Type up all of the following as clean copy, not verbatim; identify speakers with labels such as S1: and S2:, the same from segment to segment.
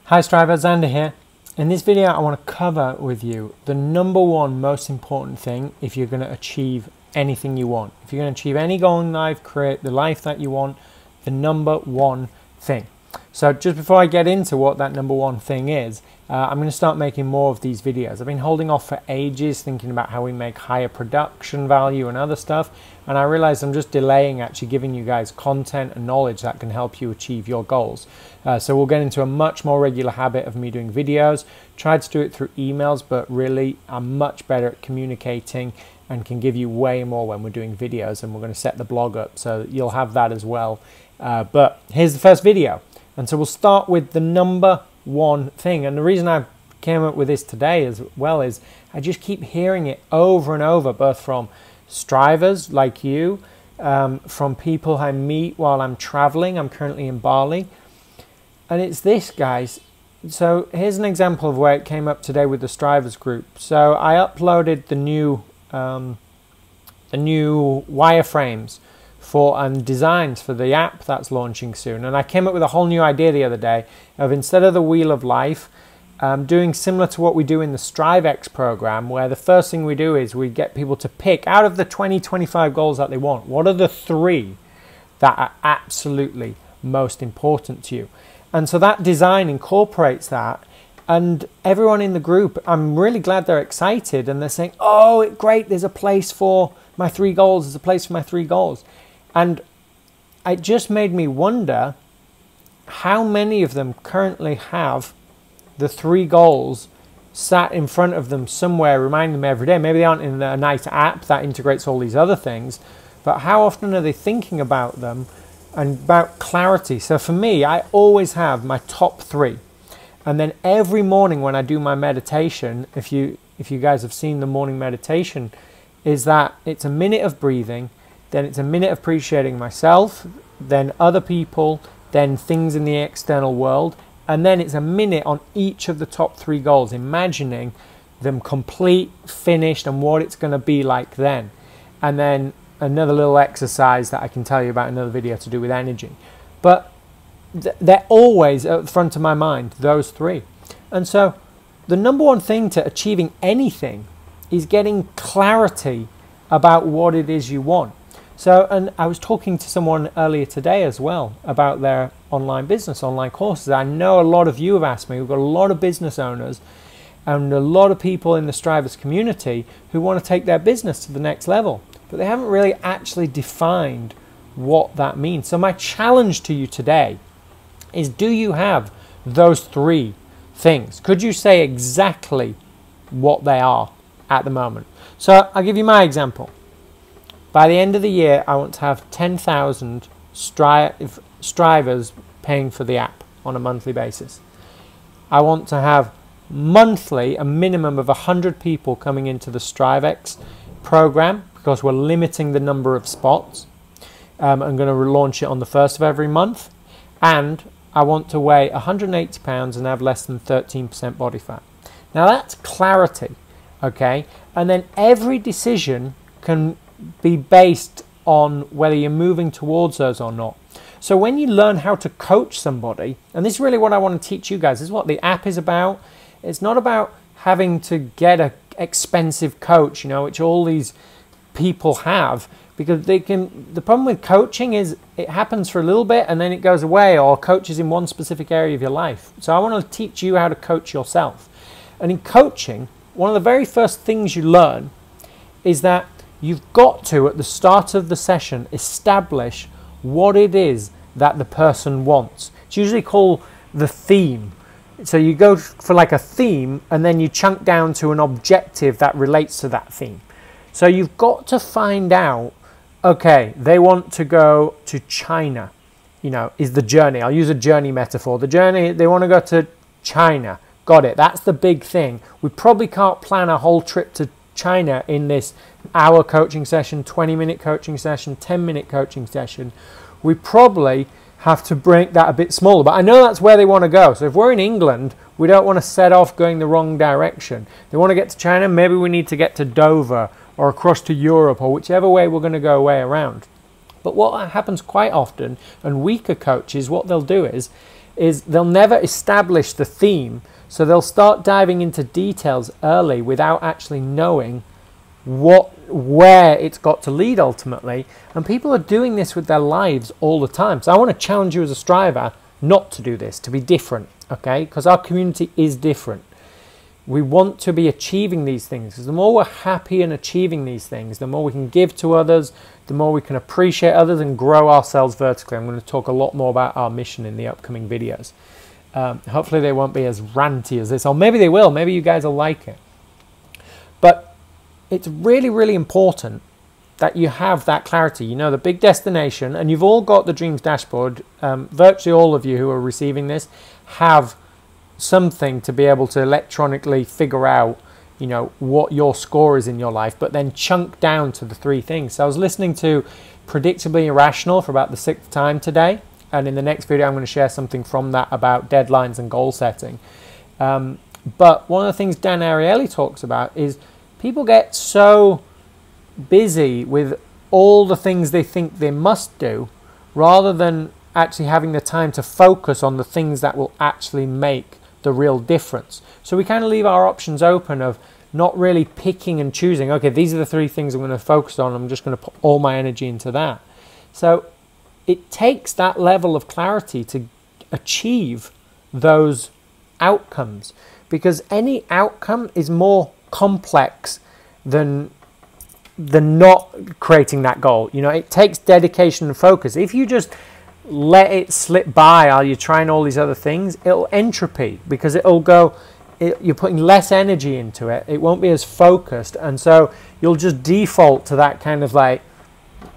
S1: Hi Strivers, Xander here. In this video I want to cover with you the number one most important thing if you're going to achieve anything you want. If you're going to achieve any goal in life, create the life that you want, the number one thing. So just before I get into what that number one thing is, I'm going to start making more of these videos. I've been holding off for ages thinking about how we make higher production value and other stuff, and I realized I'm just delaying actually giving you guys content and knowledge that can help you achieve your goals. So we'll get into a much more regular habit of me doing videos. Tried to do it through emails, but really I'm much better at communicating and can give you way more when we're doing videos, and we're going to set the blog up so that you'll have that as well. But here's the first video. And so we'll start with the number one thing. And the reason I came up with this today as well is I just keep hearing it over and over, both from strivers like you, from people I meet while I'm traveling. I'm currently in Bali. And it's this, guys. So here's an example of where it came up today with the strivers group. So I uploaded the new wireframes and designs for the app that's launching soon, and I came up with a whole new idea the other day of, instead of the Wheel of Life, doing similar to what we do in the StriveX program, where the first thing we do is we get people to pick out of the 25 goals that they want, what are the 3 that are absolutely most important to you. And so that design incorporates that, and everyone in the group, I'm really glad they're excited and they're saying, oh great, there's a place for my 3 goals, there's a place for my 3 goals. And it just made me wonder how many of them currently have the 3 goals sat in front of them somewhere, reminding them every day. Maybe they aren't in a nice app that integrates all these other things, but how often are they thinking about them and about clarity? So for me, I always have my top 3. And then every morning when I do my meditation, if you guys have seen the morning meditation, is that it's a minute of breathing, then it's a minute of appreciating myself, then other people, then things in the external world, and then it's a minute on each of the top 3 goals, imagining them complete, finished, and what it's going to be like then. And then another little exercise that I can tell you about in another video to do with energy. But they're always at the front of my mind, those 3. And so the number one thing to achieving anything is getting clarity about what it is you want. So, and I was talking to someone earlier today as well about their online business, online courses. I know a lot of you have asked me. We've got a lot of business owners and a lot of people in the Strivers community who want to take their business to the next level, but they haven't really actually defined what that means. So my challenge to you today is, do you have those 3 things? Could you say exactly what they are at the moment? So I'll give you my example. By the end of the year, I want to have 10,000 strivers paying for the app on a monthly basis. I want to have monthly a minimum of 100 people coming into the StriveX program, because we're limiting the number of spots. I'm going to relaunch it on the 1st of every month. And I want to weigh 180 pounds and have less than 13% body fat. Now that's clarity, okay? And then every decision can be based on whether you're moving towards those or not. So when you learn how to coach somebody, and this is really what I want to teach you guys, this is what the app is about. It's not about having to get an expensive coach, which all these people have, because the problem with coaching is it happens for a little bit and then it goes away, or coaches in one specific area of your life. So I want to teach you how to coach yourself. And in coaching, one of the very first things you learn is that you've got to, at the start of the session, establish what it is that the person wants. It's usually called the theme. So you go for like a theme and then you chunk down to an objective that relates to that theme. So you've got to find out, okay, they want to go to China, is the journey. I'll use a journey metaphor. The journey, they want to go to China. Got it. That's the big thing. We probably can't plan a whole trip to China in this hour coaching session, 20-minute coaching session, 10-minute coaching session. We probably have to break that a bit smaller, but I know that's where they want to go. So if we're in England, we don't want to set off going the wrong direction. They want to get to China, maybe we need to get to Dover or across to Europe, or whichever way we're going to go way around. But what happens quite often, and weaker coaches, what they'll do is is they'll never establish the theme. So they'll start diving into details early without actually knowing where it's got to lead ultimately. And people are doing this with their lives all the time. So I want to challenge you as a striver not to do this, to be different, okay? Because our community is different. We want to be achieving these things, because the more we're happy and achieving these things, the more we can give to others, the more we can appreciate others and grow ourselves vertically. I'm going to talk a lot more about our mission in the upcoming videos. Hopefully they won't be as ranty as this, or maybe they will. Maybe you guys will like it. But it's really, really important that you have that clarity. You know, the big destination, and you've all got the Dreams Dashboard. Virtually all of you who are receiving this have something to be able to electronically figure out, you know, what your score is in your life, but then chunk down to the 3 things. So I was listening to Predictably Irrational for about the 6th time today, and in the next video I'm going to share something from that about deadlines and goal setting. But one of the things Dan Ariely talks about is people get so busy with all the things they think they must do, rather than actually having the time to focus on the things that will actually make the real difference. So we kind of leave our options open of not really picking and choosing, okay, these are the 3 things I'm going to focus on, I'm just going to put all my energy into that. So it takes that level of clarity to achieve those outcomes, because any outcome is more complex than not creating that goal. You know, it takes dedication and focus. If you just let it slip by while you're trying all these other things, it'll entropy, because it'll go, you're putting less energy into it, it won't be as focused, and so you'll just default to that kind of like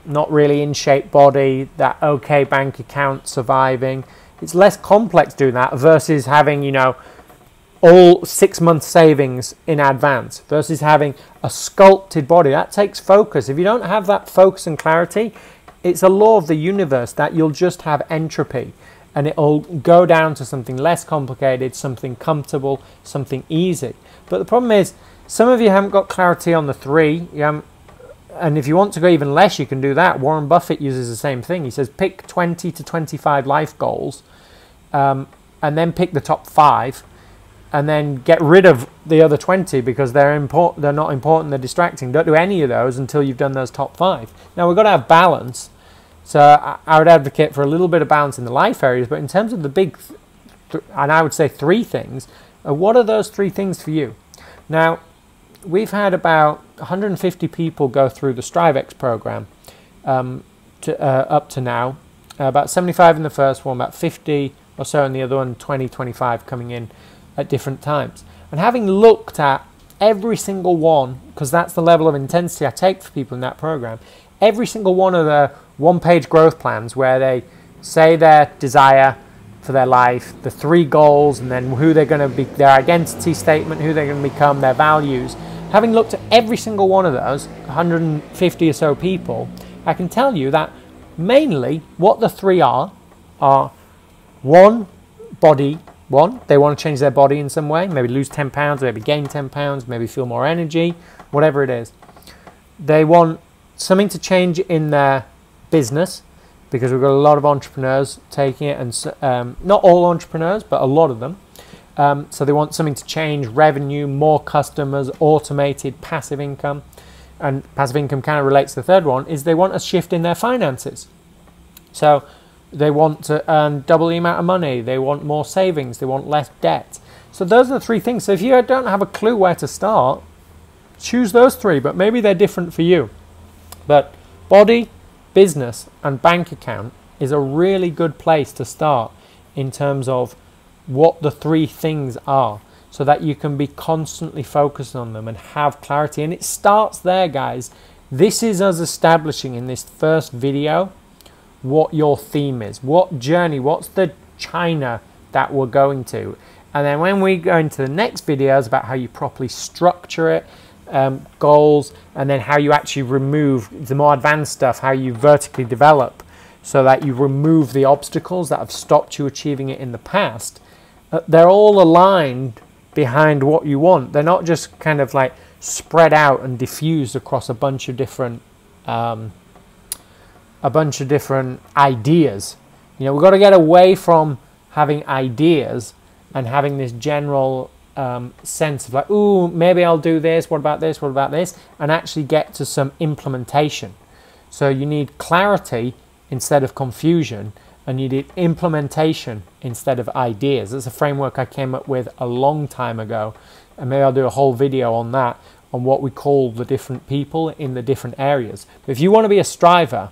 S1: not really in shape body, that okay bank account surviving. It's less complex doing that versus having, you know, all 6 month savings in advance, versus having a sculpted body. That takes focus. If you don't have that focus and clarity, it's a law of the universe that you'll just have entropy, and it'll go down to something less complicated, something comfortable, something easy. But the problem is, some of you haven't got clarity on the 3. And if you want to go even less, you can do that. Warren Buffett uses the same thing. He says pick 20 to 25 life goals, and then pick the top 5, and then get rid of the other 20 because they're not important, they're distracting. Don't do any of those until you've done those top 5. Now, we've got to have balance. So I would advocate for a little bit of balance in the life areas, but in terms of the big, and I would say 3 things, what are those 3 things for you? Now, we've had about 150 people go through the StriveX program up to now. About 75 in the first one, about 50 or so in the other one, 20, 25 coming in at different times. And having looked at every single one, because that's the level of intensity I take for people in that program, every single one of the one-page growth plans where they say their desire for their life, the 3 goals, and then who they're going to be, their identity statement, who they're going to become, their values. Having looked at every single one of those, 150 or so people, I can tell you that mainly what the 3 are 1, body. 1, they want to change their body in some way, maybe lose 10 pounds, maybe gain 10 pounds, maybe feel more energy, whatever it is. They want something to change in their business, because we've got a lot of entrepreneurs taking it, and not all entrepreneurs, but a lot of them. So they want something to change, revenue, more customers, automated, passive income. And passive income kind of relates to the third one, is they want a shift in their finances. So they want to earn double the amount of money, they want more savings, they want less debt. So those are the 3 things. So if you don't have a clue where to start, choose those 3, but maybe they're different for you. But body, business, and bank account is a really good place to start in terms of what the 3 things are, so that you can be constantly focused on them and have clarity. And it starts there, guys. This is us establishing in this first video what your theme is, what journey, what's the China that we're going to. And then when we go into the next videos about how you properly structure it, goals, and then how you actually remove the more advanced stuff, how you vertically develop so that you remove the obstacles that have stopped you achieving it in the past. They're all aligned behind what you want. They're not just kind of like spread out and diffused across a bunch of different ideas. You know, we've got to get away from having ideas and having this general sense of like, ooh, maybe I'll do this, what about this, what about this, and actually get to some implementation. So you need clarity instead of confusion, and you need implementation instead of ideas. That's a framework I came up with a long time ago, and maybe I'll do a whole video on that, on what we call the different people in the different areas. But if you want to be a striver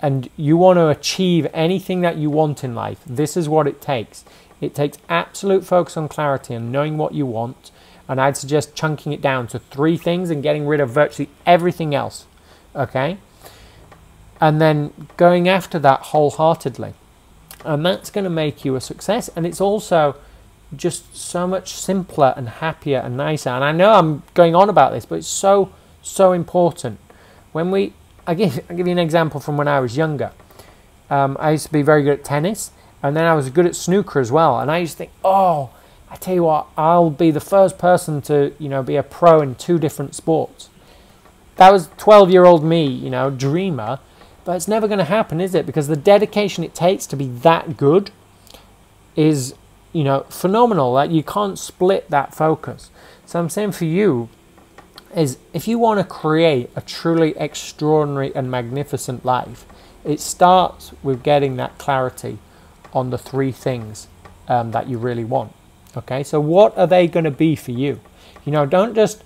S1: and you want to achieve anything that you want in life, this is what it takes. It takes absolute focus on clarity and knowing what you want, and I'd suggest chunking it down to 3 things and getting rid of virtually everything else, okay? And then going after that wholeheartedly. And that's going to make you a success, and it's also just so much simpler and happier and nicer. And I know I'm going on about this, but it's so important. I'll give you an example from when I was younger. I used to be very good at tennis, and then I was good at snooker as well. And I used to think, oh, I tell you what, I'll be the first person to, be a pro in 2 different sports. That was 12-year-old me, dreamer. But it's never going to happen, is it? Because the dedication it takes to be that good is, phenomenal. Like, you can't split that focus. So I'm saying for you is, if you want to create a truly extraordinary and magnificent life, it starts with getting that clarity on the 3 things that you really want. Okay, so what are they going to be for you? Don't just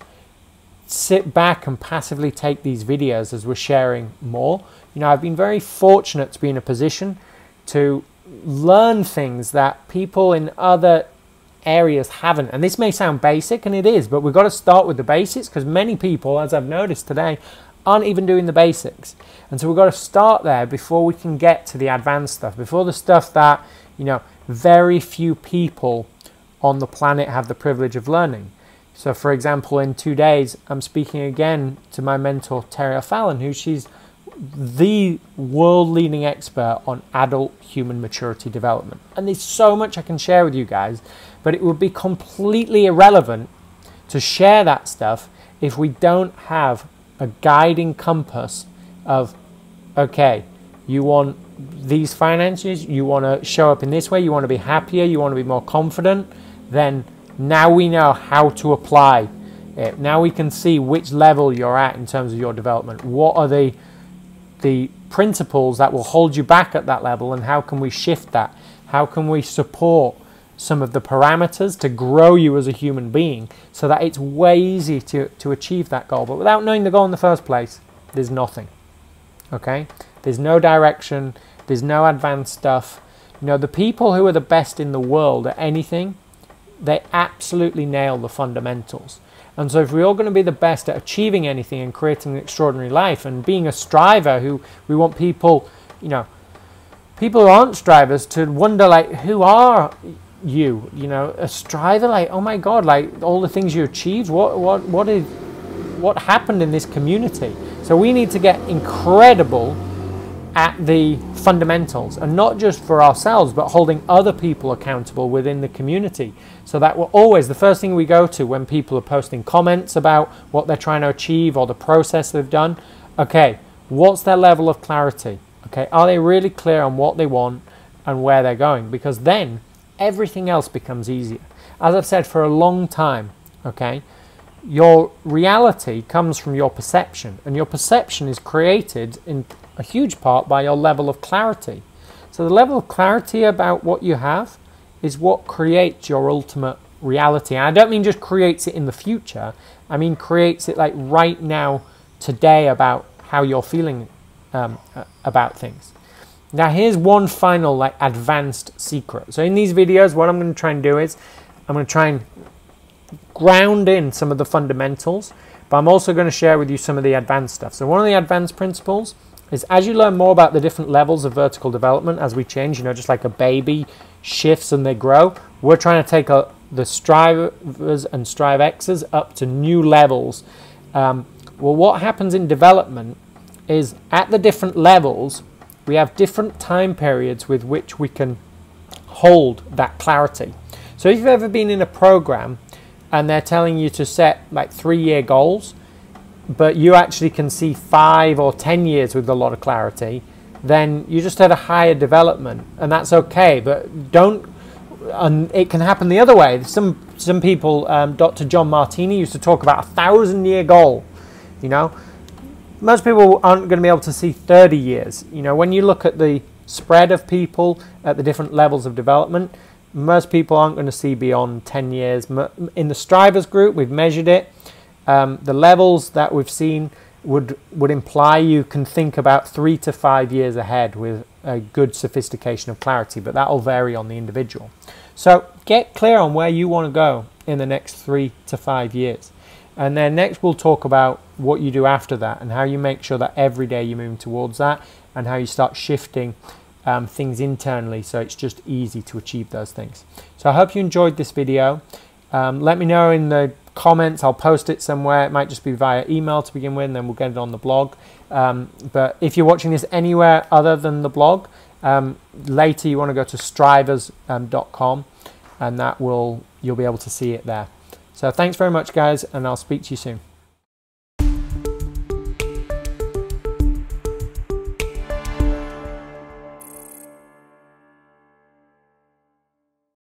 S1: sit back and passively take these videos as we're sharing more. I've been very fortunate to be in a position to learn things that people in other areas haven't. And this may sound basic, and it is, but we've got to start with the basics, because many people, as I've noticed today, aren't even doing the basics. And so we've got to start there before we can get to the advanced stuff, before the stuff that, very few people on the planet have the privilege of learning. So for example, in 2 days, I'm speaking again to my mentor, Terry Fallon, she's the world-leading expert on adult human maturity development. And there's so much I can share with you guys, but it would be completely irrelevant to share that stuff if we don't have a guiding compass of, okay, you want these finances, you want to show up in this way, you want to be happier, you want to be more confident, then now we know how to apply it. Now we can see which level you're at in terms of your development. What are the principles that will hold you back at that level, and how can we shift that? How can we support some of the parameters to grow you as a human being so that it's way easier to achieve that goal? But without knowing the goal in the first place, there's nothing. Okay? There's no direction, there's no advanced stuff. The people who are the best in the world at anything, they absolutely nail the fundamentals. And so if we're all going to be the best at achieving anything and creating an extraordinary life and being a striver, we want people, people who aren't strivers to wonder, like, who are you? A striver, like, oh my God, like all the things you achieved, what happened in this community? So we need to get incredible at the fundamentals, and not just for ourselves, but holding other people accountable within the community, so that we're always the first thing we go to when people are posting comments about what they're trying to achieve or the process they've done. Okay, what's their level of clarity? Okay, are they really clear on what they want and where they're going? Because then everything else becomes easier. As I've said for a long time, okay, your reality comes from your perception, and your perception is created in a huge part by your level of clarity. So the level of clarity about what you have is what creates your ultimate reality. And I don't mean just creates it in the future, I mean creates it like right now, today, about how you're feeling about things. Now here's one final like advanced secret. So in these videos, what I'm going to try and do is I'm going to try and ground in some of the fundamentals, but I'm also going to share with you some of the advanced stuff. So one of the advanced principles is, as you learn more about the different levels of vertical development as we change, just like a baby shifts and they grow, we're trying to take the strivers and strive X's up to new levels. Well, what happens in development is at the different levels, we have different time periods with which we can hold that clarity. So if you've ever been in a program and they're telling you to set like 3-year goals, but you actually can see 5 or 10 years with a lot of clarity, then you're just at a higher development, and that's okay. But don't, and it can happen the other way. Some people, Dr. John Martini used to talk about a 1,000-year goal. You know, most people aren't going to be able to see 30 years. You know, when you look at the spread of people at the different levels of development, most people aren't going to see beyond 10 years. In the Strivers group, we've measured it. The levels that we've seen would imply you can think about 3 to 5 years ahead with a good sophistication of clarity, but that will vary on the individual. So get clear on where you want to go in the next 3 to 5 years. And then next we'll talk about what you do after that and how you make sure that every day you're moving towards that, and how you start shifting things internally so it's just easy to achieve those things. So I hope you enjoyed this video. Let me know in the comments. I'll post it somewhere. It might just be via email to begin with, and then we'll get it on the blog. But if you're watching this anywhere other than the blog, later you want to go to strivers.com, and you'll be able to see it there. So thanks very much, guys, and I'll speak to you soon.